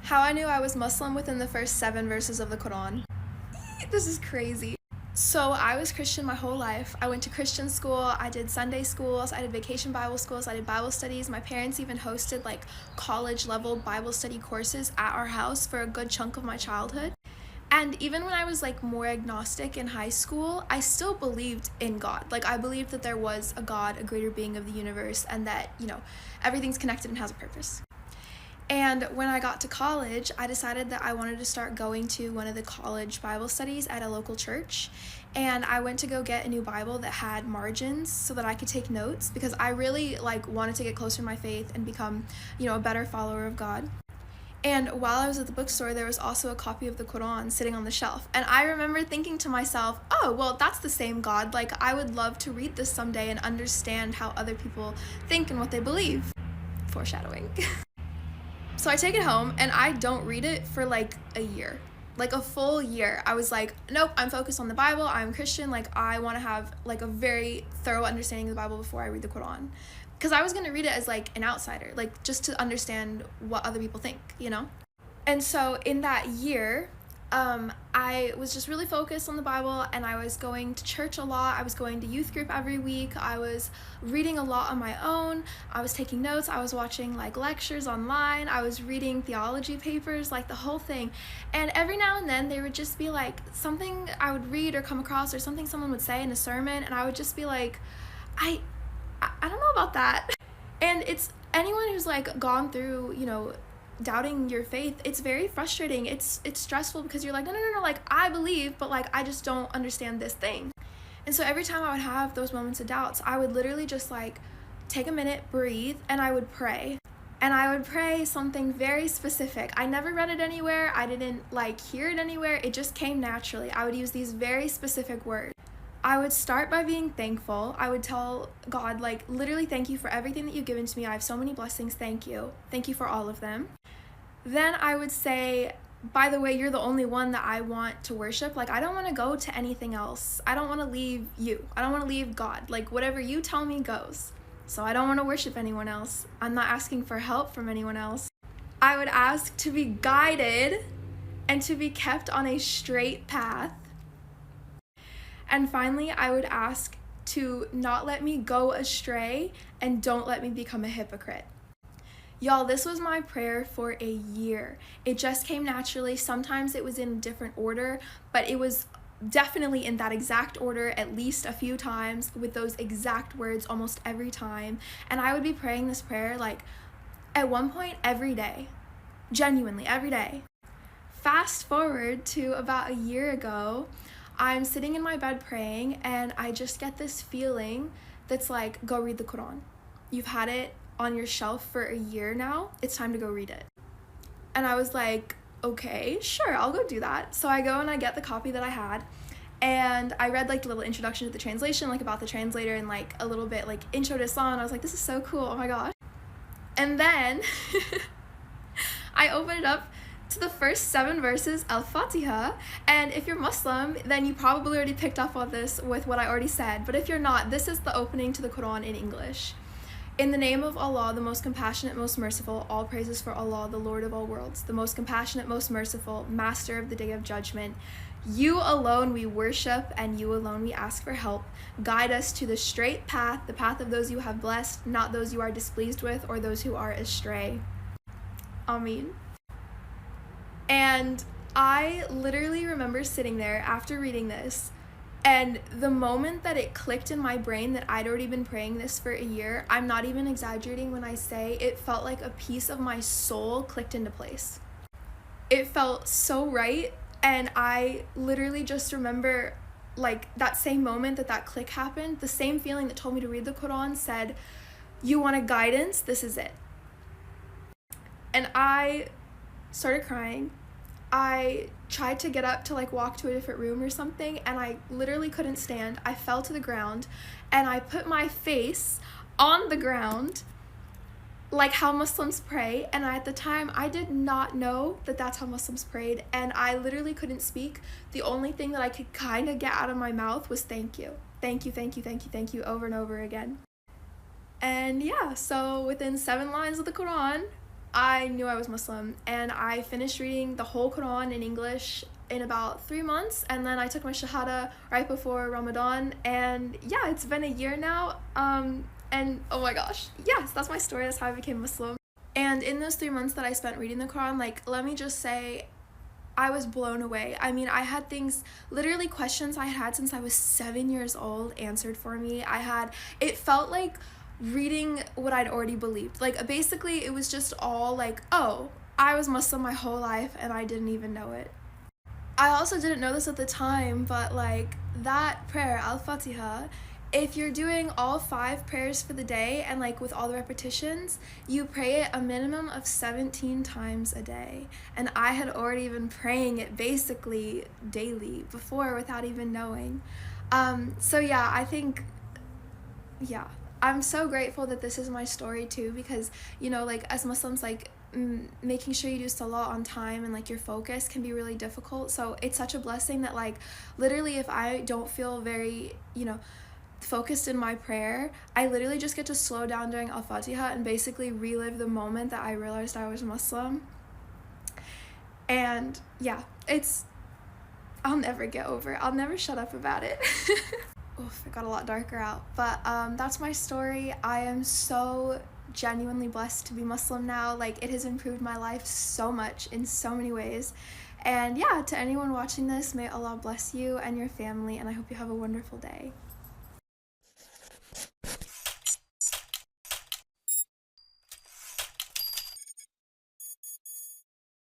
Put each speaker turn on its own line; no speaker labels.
How I knew I was Muslim within the first 7 verses of the Quran. This is crazy. So I was Christian my whole life. I went to Christian school, I did Sunday schools, I did vacation Bible schools, I did Bible studies. My parents even hosted like college level Bible study courses at our house for a good chunk of my childhood. And even when I was like more agnostic in high school, I still believed in God. Like I believed that there was a God, a greater being of the universe, and that, everything's connected and has a purpose. And when I got to college, I decided that I wanted to start going to one of the college Bible studies at a local church. And I went to go get a new Bible that had margins so that I could take notes, because I really wanted to get closer to my faith and become, a better follower of God. And while I was at the bookstore, there was also a copy of the Quran sitting on the shelf. And I remember thinking to myself, oh, well, that's the same God. Like, I would love to read this someday and understand how other people think and what they believe. Foreshadowing. So I take it home and I don't read it for like a year. Like a full year. I was like, nope, I'm focused on the Bible. I'm Christian. Like, I want to have like a very thorough understanding of the Bible before I read the Quran. Because I was going to read it as like an outsider, like just to understand what other people think, And so in that year, I was just really focused on the Bible, and I was going to church a lot. I was going to youth group every week. I was reading a lot on my own. I was taking notes. I was watching like lectures online. I was reading theology papers, like the whole thing. And every now and then there would just be like something I would read or come across, or something someone would say in a sermon, and I would just be like, I don't know about that. And it's anyone who's like gone through, doubting your faith, it's very frustrating. It's stressful, because you're like, no, like I believe, but like I just don't understand this thing. And so every time I would have those moments of doubts, I would literally just like take a minute, breathe, and I would pray. And I would pray something very specific. I never read it anywhere. I didn't like hear it anywhere. It just came naturally. I would use these very specific words. I would start by being thankful. I would tell God, like, literally, thank you for everything that you've given to me. I have so many blessings. Thank you. Thank you for all of them. Then I would say, by the way, you're the only one that I want to worship. Like, I don't want to go to anything else. I don't want to leave you. I don't want to leave God. Like, whatever you tell me goes. So I don't want to worship anyone else. I'm not asking for help from anyone else. I would ask to be guided and to be kept on a straight path. And finally, I would ask to not let me go astray and don't let me become a hypocrite. Y'all, this was my prayer for a year. It just came naturally. Sometimes it was in a different order, but it was definitely in that exact order at least a few times, with those exact words almost every time. And I would be praying this prayer like at one point every day, genuinely every day. Fast forward to about a year ago, I'm sitting in my bed praying, and I just get this feeling that's like, go read the Quran. You've had it on your shelf for a year now. It's time to go read it. And I was like, okay, sure, I'll go do that. So I go and I get the copy that I had, and I read like a little introduction to the translation, like about the translator, and like a little bit like intro to Islam, and I was like, this is so cool, oh my gosh. And then I opened it up to the first 7 verses, Al-Fatiha, and if you're Muslim, then you probably already picked up on this with what I already said, but if you're not, this is the opening to the Quran in English. In the name of Allah, the most compassionate, most merciful, all praises for Allah, the Lord of all worlds, the most compassionate, most merciful, master of the day of judgment. You alone we worship, and you alone we ask for help. Guide us to the straight path, the path of those you have blessed, not those you are displeased with or those who are astray. Ameen. And I literally remember sitting there after reading this, and the moment that it clicked in my brain that I'd already been praying this for a year, I'm not even exaggerating when I say it felt like a piece of my soul clicked into place. It felt so right, and I literally just remember like that same moment that click happened, the same feeling that told me to read the Quran said, you want a guidance? This is it. And I started crying. I tried to get up to like walk to a different room or something, and I literally couldn't stand. I fell to the ground, and I put my face on the ground like how Muslims pray, and at the time I did not know that that's how Muslims prayed, and I literally couldn't speak. The only thing that I could kind of get out of my mouth was thank you. Thank you, thank you, thank you, thank you, over and over again. And yeah, so within 7 lines of the Quran, I knew I was Muslim, and I finished reading the whole Quran in English in about 3 months, and then I took my Shahada right before Ramadan, and yeah, it's been a year now, and oh my gosh, yes, that's my story, that's how I became Muslim. And in those 3 months that I spent reading the Quran, like, let me just say, I was blown away. I mean, I had things, literally questions I had since I was 7 years old answered for me. It felt like reading what I'd already believed. Like, basically, it was just all like, oh, I was Muslim my whole life and I didn't even know it. I also didn't know this at the time, but like, that prayer, Al-Fatiha, if you're doing all 5 prayers for the day and like with all the repetitions, you pray it a minimum of 17 times a day. And I had already been praying it basically daily before without even knowing. So yeah, I think, yeah, I'm so grateful that this is my story too, because, you know, like as Muslims, like making sure you do salah on time and like your focus can be really difficult. So it's such a blessing that like literally if I don't feel very, you know, focused in my prayer, I literally just get to slow down during Al-Fatiha and basically relive the moment that I realized I was Muslim. And yeah, I'll never get over it. I'll never shut up about it. Oof, it got a lot darker out. But that's my story. I am so genuinely blessed to be Muslim now. Like, it has improved my life so much in so many ways. And yeah, to anyone watching this, may Allah bless you and your family, and I hope you have a wonderful day.